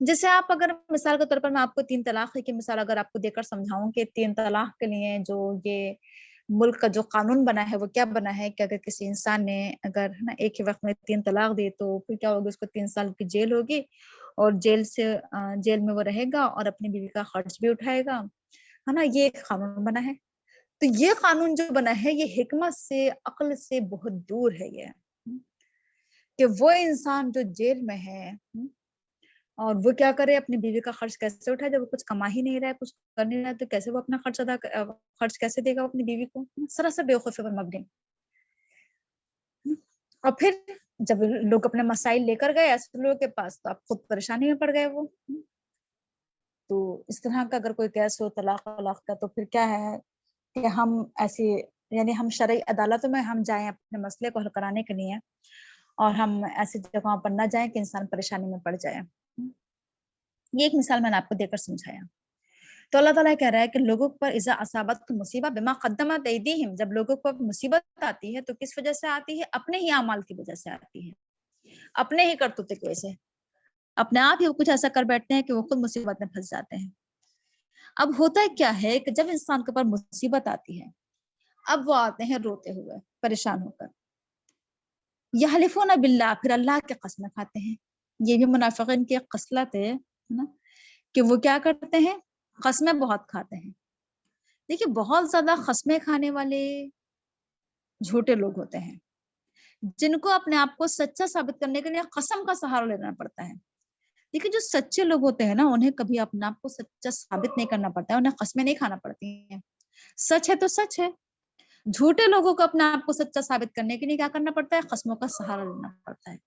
جیسے آپ اگر مثال کے طور پر میں آپ کو 3 طلاق کی مثال اگر آپ کو دے کر سمجھاؤں کہ 3 طلاق کے لیے جو یہ ملک کا جو قانون بنا ہے وہ کیا بنا ہے کہ اگر کسی انسان نے اگر ہے نا ایک ہی وقت میں 3 طلاق دی تو پھر کیا ہوگا، اس کو 3 سال کی جیل ہوگی اور جیل میں وہ رہے گا اور اپنی بیوی کا خرچ بھی اٹھائے گا، ہے نا. یہ ایک قانون بنا ہے. تو یہ قانون جو بنا ہے یہ حکمت سے عقل سے بہت دور ہے. یہ کہ وہ انسان جو جیل میں ہے اور وہ کیا کرے، اپنی بیوی کا خرچ کیسے اٹھائے جب وہ کچھ کما ہی نہیں رہا ہے، کچھ کر نہیں رہا ہے، تو کیسے وہ اپنا خرچ کیسے دے گا اپنی بیوی کو. سراسر بیوقوفی پر مبنی. اور پھر جب لوگ اپنے مسائل لے کر گئے ایسے لوگوں کے پاس تو آپ خود پریشانی میں پڑ گئے. وہ تو اس طرح کا اگر کوئی کیس ہو طلاق کا تو پھر کیا ہے کہ ہم ایسی یعنی ہم شرعی عدالتوں میں ہم جائیں اپنے مسئلے کو حل کرانے کے لیے اور ہم ایسی جگہوں پر نہ جائیں کہ انسان پریشانی میں پڑ جائے. یہ ایک مثال میں نے آپ کو دے کر سمجھایا. تو اللہ تعالیٰ کہہ رہا ہے کہ لوگوں پر اذا اصابت مصیبہ بما قدمت ایدیہم، جب لوگوں پر مصیبت آتی ہے تو کس وجہ سے آتی ہے؟ اپنے ہی اعمال کی وجہ سے آتی ہے، اپنے ہی کرتوتے کی وجہ سے. اپنے آپ ہی وہ کچھ ایسا کر بیٹھتے ہیں کہ وہ خود مصیبت میں پھنس جاتے ہیں. اب ہوتا کیا ہے کہ جب انسان کے اوپر مصیبت آتی ہے اب وہ آتے ہیں روتے ہوئے پریشان ہو کر. یحلفون باللہ، پھر اللہ کی قسمیں کھاتے ہیں. یہ بھی منافقین کی ایک خصلت ہے نا کہ وہ کیا کرتے ہیں، قسمیں بہت کھاتے ہیں. دیکھیے بہت زیادہ قسمیں کھانے والے جھوٹے لوگ ہوتے ہیں جن کو اپنے آپ کو سچا ثابت کرنے کے لیے قسم کا سہارا لینا پڑتا ہے. دیکھیے جو سچے لوگ ہوتے ہیں نا انہیں کبھی اپنے آپ کو سچا ثابت نہیں کرنا پڑتا ہے، انہیں قسمیں نہیں کھانا پڑتی ہیں. سچ ہے تو سچ ہے. جھوٹے لوگوں کو اپنے آپ کو سچا ثابت کرنے کے لیے کیا کرنا پڑتا ہے، قسموں کا سہارا لینا پڑتا ہے.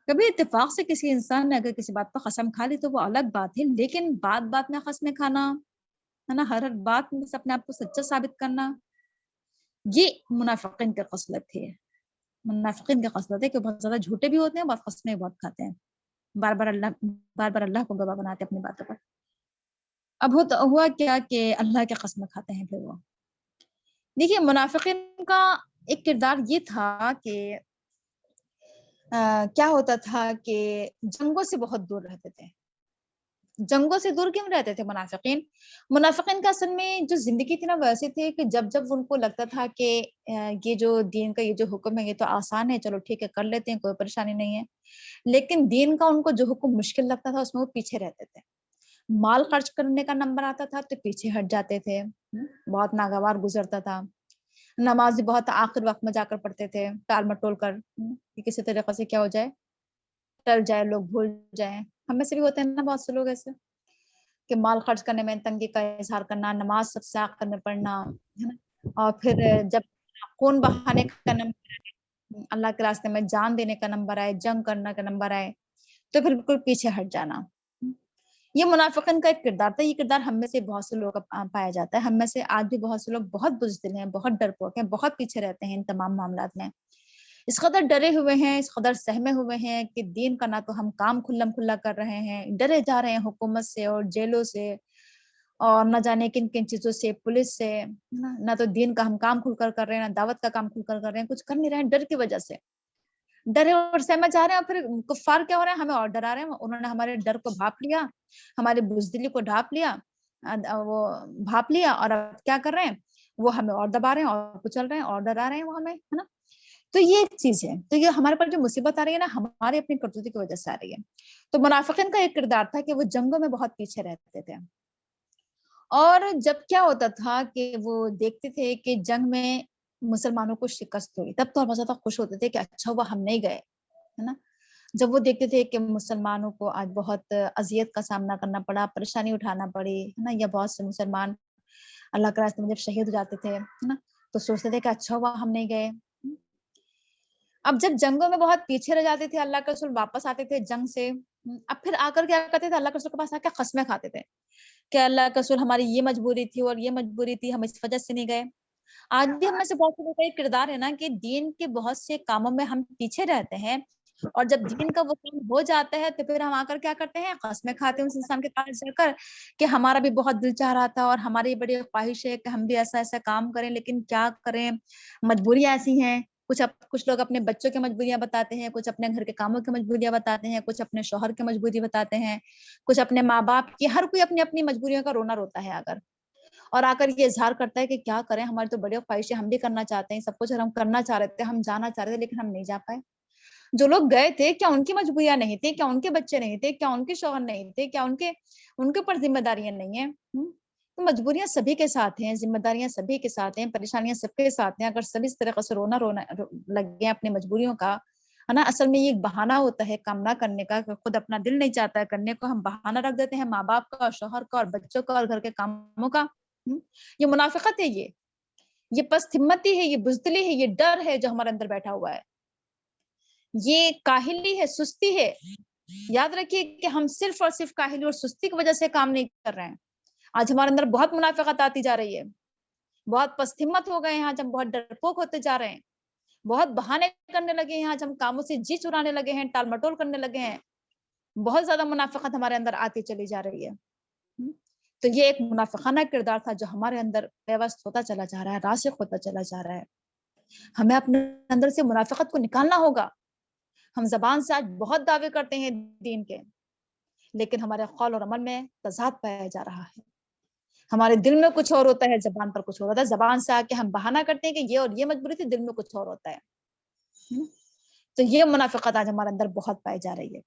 کبھی اتفاق سے کسی انسان نے اگر کسی بات پر قسم کھا لی تو وہ الگ بات ہے، لیکن بات میں قسمیں کھانا ہے نا، ہر بات میں اپنے آپ کو سچا ثابت کرنا، یہ منافقین کی خصلت ہے. منافقین کی خصلت ہے کہ بہت زیادہ جھوٹے بھی ہوتے ہیں، بہت قسمیں بہت کھاتے ہیں، بار بار اللہ کو گواہ بناتے اپنی باتوں پر. اب ہوا کیا کہ اللہ کے قسمیں کھاتے ہیں. پھر وہ دیکھیے منافقین کا ایک کردار یہ تھا کہ کیا ہوتا تھا کہ جنگوں سے بہت دور رہتے تھے. جنگوں سے دور کیوں رہتے تھے منافقین کا اصل میں جو زندگی تھی نا وہ ایسی تھی کہ جب ان کو لگتا تھا کہ یہ جو دین کا یہ جو حکم ہے یہ تو آسان ہے، چلو ٹھیک ہے کر لیتے ہیں، کوئی پریشانی نہیں ہے، لیکن دین کا ان کو جو حکم مشکل لگتا تھا اس میں وہ پیچھے رہتے تھے. مال خرچ کرنے کا نمبر آتا تھا تو پیچھے ہٹ جاتے تھے، بہت ناگوار گزرتا تھا. نماز بہت آخر وقت میں جا کر پڑھتے تھے ٹال مٹول کر کہ کسی طریقے سے کیا ہو جائے، ٹل جائے، لوگ بھول جائیں. ہم میں سے بھی ہوتے ہیں نا بہت سے لوگ ایسے کہ مال خرچ کرنے میں تنگی کا اظہار کرنا، نماز سب سے آخر میں پڑھنا ہے نا، اور پھر جب خون بہانے کا نمبر، اللہ کے راستے میں جان دینے کا نمبر آئے، جنگ کرنے کا نمبر آئے تو پھر بالکل پیچھے ہٹ جانا. یہ منافقین کا ایک کردار تھا. یہ کردار ہم میں سے بہت سے لوگ پایا جاتا ہے. ہم میں سے آج بھی بہت سے لوگ بہت بزدل ہیں، بہت ڈرپوک ہیں، بہت پیچھے رہتے ہیں ان تمام معاملات میں. اس قدر ڈرے ہوئے ہیں، اس قدر سہمے ہوئے ہیں کہ دین کا نہ تو ہم کام کھلا کر رہے ہیں، ڈرے جا رہے ہیں حکومت سے اور جیلوں سے اور نہ جانے کن کن چیزوں سے، پولیس سے. نہ تو دین کا ہم کام کھل کر رہے ہیں، نہ دعوت کا کام کھل کر رہے ہیں، کچھ کر نہیں رہے ہیں ڈر کی وجہ سے. ڈرے اور سہمے جا رہے ہیں اور پھر کفار کیا ہو رہے ہیں، ہمیں اور ڈرا رہے ہیں. انہوں نے ہمارے ڈر کو بھاپ لیا، ہماری بزدلی کو ڈھانپ لیا، وہ بھاپ لیا، اور اب کیا کر رہے ہیں، وہ ہمیں اور دبا رہے ہیں اور کچل رہے ہیں اور ڈرا رہے ہیں وہ ہمیں، ہے نا. تو یہ ایک چیز ہے. تو یہ ہمارے پر جو مصیبت آ رہی ہے نا ہمارے اپنی کرتوتی کی وجہ سے آ رہی ہے. تو منافقین کا ایک کردار تھا کہ وہ جنگوں میں بہت پیچھے رہتے تھے، اور جب کیا ہوتا تھا کہ وہ دیکھتے تھے کہ جنگ میں مسلمانوں کو شکست ہوئی تب تو بہت زیادہ خوش ہوتے تھے کہ اچھا ہوا ہم نہیں گئے، ہے نا. جب وہ دیکھتے تھے کہ مسلمانوں کو آج بہت اذیت کا سامنا کرنا پڑا، پریشانی اٹھانا پڑی، ہے نا، یا بہت سے مسلمان اللہ کے راستے میں جب شہید ہو جاتے تھے، ہے نا، تو سوچتے تھے کہ اچھا ہوا ہم نہیں گئے. اب جب جنگوں میں بہت پیچھے رہ جاتے تھے، اللہ کے رسول واپس آتے تھے جنگ سے، اب پھر آ کر کیا کرتے تھے، اللہ کے رسول کے پاس آ کے قسمیں کھاتے تھے کہ اللہ کے رسول ہماری یہ مجبوری تھی اور یہ مجبوری تھی، ہم اس وجہ سے نہیں گئے۔ آج بھی ہم میں سے بہت سے لوگوں کا یہ کردار ہے نا کہ دین کے بہت سے کاموں میں ہم پیچھے رہتے ہیں، اور جب دین کا وہ کام ہو جاتا ہے تو پھر ہم آ کر کیا کرتے ہیں، قسمیں کھاتے ہیں اس انسان کے پاس جا کر کہ ہمارا بھی بہت دل چاہ رہا تھا اور ہماری بڑی خواہش ہے کہ ہم بھی ایسا ایسا کام کریں، لیکن کیا کریں، مجبوریاں ایسی ہیں۔ کچھ لوگ اپنے بچوں کی مجبوریاں بتاتے ہیں، کچھ اپنے گھر کے کاموں کی مجبوریاں بتاتے ہیں، کچھ اپنے شوہر کی مجبوری بتاتے ہیں، کچھ اپنے ماں باپ کی، ہر کوئی اپنی اپنی مجبوریوں کا رونا روتا ہے اور آ کر یہ اظہار کرتا ہے کہ کیا کریں، ہماری تو بڑی خواہش ہے، ہم بھی کرنا چاہتے ہیں، سب کچھ ہم کرنا چاہ رہے تھے، ہم جانا چاہ رہے تھے، لیکن ہم نہیں جا پائے۔ جو لوگ گئے تھے، کیا ان کی مجبوریاں نہیں تھی؟ کیا ان کے بچے نہیں تھے؟ کیا ان کے شوہر نہیں تھے؟ کیا ان کے اوپر ذمہ داریاں نہیں ہیں؟ تو مجبوریاں سبھی کے ساتھ ہیں، ذمہ داریاں سبھی کے ساتھ ہیں، پریشانیاں سب کے ساتھ ہیں۔ اگر سبھی اس طریقے سے رونا لگ گئے اپنی مجبوریوں کا، ہے نا، اصل میں یہ ایک بہانہ ہوتا ہے کام نہ کرنے کا، کہ خود اپنا دل نہیں چاہتا ہے کرنے کو، ہم بہانہ رکھ دیتے ہیں ماں باپ کا اور شوہر کا اور بچوں کا اور گھر کے کاموں کا۔ یہ منافقت ہے، یہ پست ہمتی ہے، یہ بزدلی ہے، یہ ڈر ہے جو ہمارے اندر بیٹھا ہوا ہے، یہ کاہلی ہے، سستی ہے۔ یاد رکھیے کہ ہم صرف اور صرف کاہلی اور سستی کی وجہ سے کام نہیں کر رہے ہیں۔ آج ہمارے اندر بہت منافقت آتی جا رہی ہے، بہت پست ہمت ہو گئے ہیں، آج ہم بہت ڈرپوک ہوتے جا رہے ہیں، بہت بہانے کرنے لگے ہیں، آج ہم کاموں سے جی چرانے لگے ہیں، ٹال مٹول کرنے لگے ہیں، بہت زیادہ منافقت ہمارے اندر آتی چلی جا رہی ہے۔ تو یہ ایک منافقانہ کردار تھا جو ہمارے اندر پیوست ہوتا چلا جا رہا ہے، راسخ ہوتا چلا جا رہا ہے۔ ہمیں اپنے اندر سے منافقت کو نکالنا ہوگا۔ ہم زبان سے آج بہت دعوے کرتے ہیں دین کے، لیکن ہمارے قول اور عمل میں تضاد پایا جا رہا ہے۔ ہمارے دل میں کچھ اور ہوتا ہے، زبان پر کچھ اور ہوتا ہے۔ زبان سے آ کے ہم بہانہ کرتے ہیں کہ یہ اور یہ مجبوری تھی، دل میں کچھ اور ہوتا ہے۔ تو یہ منافقت آج ہمارے اندر بہت پائی جا رہی ہے۔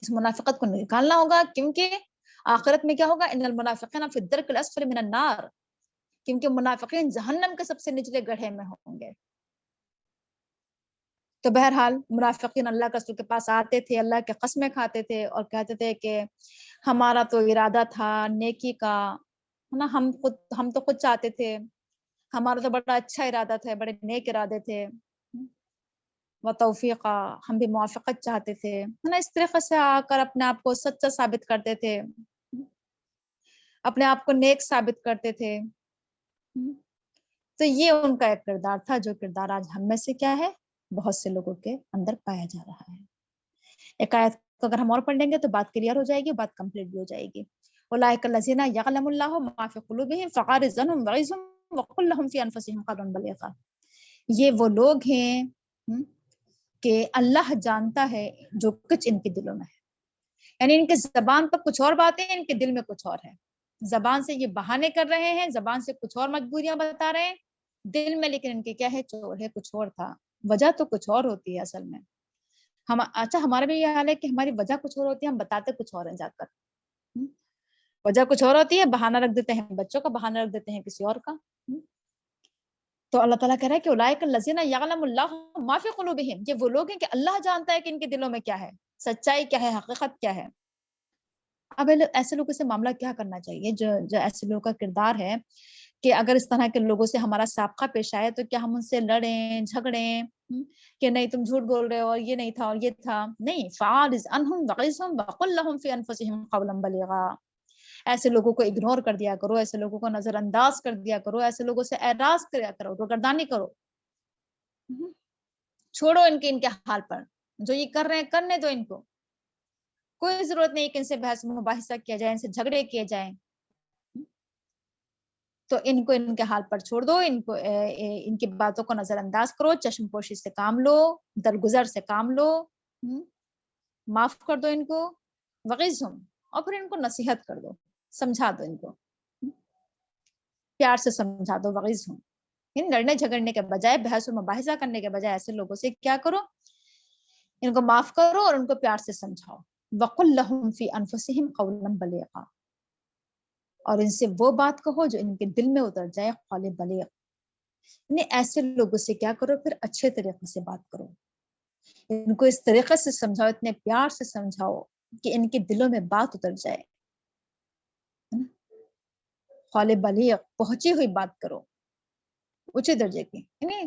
اس منافقت کو نکالنا ہوگا، کیونکہ آخرت میں کیا ہوگا، ان المنافقین فی الدرک الاسفل من النار، کیونکہ منافقین جہنم کے سب سے نچلے گڑھے میں ہوں گے۔ تو بہرحال منافقین اللہ کے رسول کے پاس آتے تھے، اللہ کے قسمیں کھاتے تھے اور کہتے تھے کہ ہمارا تو ارادہ تھا نیکی کا، ہے نا، ہم تو خود چاہتے تھے، ہمارا تو بڑا اچھا ارادہ تھا، بڑے نیک ارادے تھے، و توفیقہ، ہم بھی موافقت چاہتے تھے، ہے نا، اس طریقے سے آ کر اپنے آپ کو سچا ثابت کرتے تھے، اپنے آپ کو نیک ثابت کرتے تھے۔ تو یہ ان کا ایک کردار تھا، جو کردار آج ہم میں سے کیا ہے، بہت سے لوگوں کے اندر پایا جا رہا ہے۔ ایک آیت کو اگر ہم اور پڑھ لیں گے تو بات کلیئر ہو جائے گی، بات کمپلیٹ بھی ہو جائے گی۔ اولئک الذین یعلم اللہ ما فی قلوبہم فغارزہم وغیظہم وقل لہم فی انفسہم قولا بلیغا۔ یہ وہ لوگ ہیں کہ اللہ جانتا ہے جو کچھ ان کے دلوں میں ہے، یعنی ان کے زبان پر کچھ اور باتیں ہیں، ان کے دل میں کچھ اور ہے۔ زبان سے یہ بہانے کر رہے ہیں، زبان سے کچھ اور مجبوریاں بتا رہے ہیں، دل میں لیکن ان کے کیا ہے، چور ہے، کچھ اور تھا۔ وجہ تو کچھ اور ہوتی ہے اصل میں۔ اچھا ہمارا بھی یہ حال ہے کہ ہماری وجہ کچھ اور ہوتی ہے، ہم بتاتے کچھ اور ہیں جا کر۔ وجہ کچھ اور ہوتی ہے، بہانہ رکھ دیتے ہیں بچوں کا، بہانہ رکھ دیتے ہیں کسی اور کا۔ تو اللہ تعالیٰ کہہ رہا ہے کہ اولئک الذین یعلم اللہ ما فی قلوبہم، یہ وہ لوگ ہیں کہ اللہ جانتا ہے کہ ان کے دلوں میں کیا ہے، سچائی کیا ہے، حقیقت کیا ہے۔ اب ایسے لوگوں سے معاملہ کیا کرنا چاہیے، جو ایسے لوگوں کا کردار ہے کہ اگر اس طرح کے لوگوں سے ہمارا سابقہ پیش آئے تو کیا ہم ان سے لڑیں جھگڑیں کہ نہیں تم جھوٹ بول رہے ہو اور یہ نہیں تھا اور یہ تھا؟ نہیں، فاعرض عنہم وغیظہم وقل لہم فی انفسہم قولا بلیغا۔ ایسے لوگوں کو اگنور کر دیا کرو، ایسے لوگوں کو نظر انداز کر دیا کرو، ایسے لوگوں سے اعراض کریا کرو، روگردانی کرو، چھوڑو ان کے حال پر، جو یہ کر رہے ہیں کرنے دو ان کو، کوئی ضرورت نہیں کہ ان سے بحث مباحثہ کیا جائے، ان سے جھگڑے کیے جائیں۔ تو ان کو ان کے حال پر چھوڑ دو، ان کو ان کی باتوں کو نظر انداز کرو، چشم پوشی سے کام لو، درگزر سے کام لو، معاف کر دو ان کو، وغیظہم، اور پھر ان کو نصیحت کر دو، سمجھا دو ان کو، پیار سے سمجھا دو، وغیظہم، ان لڑنے جھگڑنے کے بجائے، بحث و مباحثہ کرنے کے بجائے ایسے لوگوں سے کیا کرو، ان کو معاف کرو اور ان کو پیار سے سمجھاؤ۔ وقل لہم فی انفسہم قولا بلیغا، اور ان سے وہ بات کہو جو ان کے دل میں اتر جائے، قول بلیغ، یعنی ایسے لوگوں سے کیا کرو، پھر اچھے طریقے سے بات کرو، ان کو اس طریقے سے سمجھاؤ، اتنے پیار سے سمجھاؤ کہ ان کے دلوں میں بات اتر جائے، قول بلیغ، پہنچی ہوئی بات کرو، اونچے درجے کی، یعنی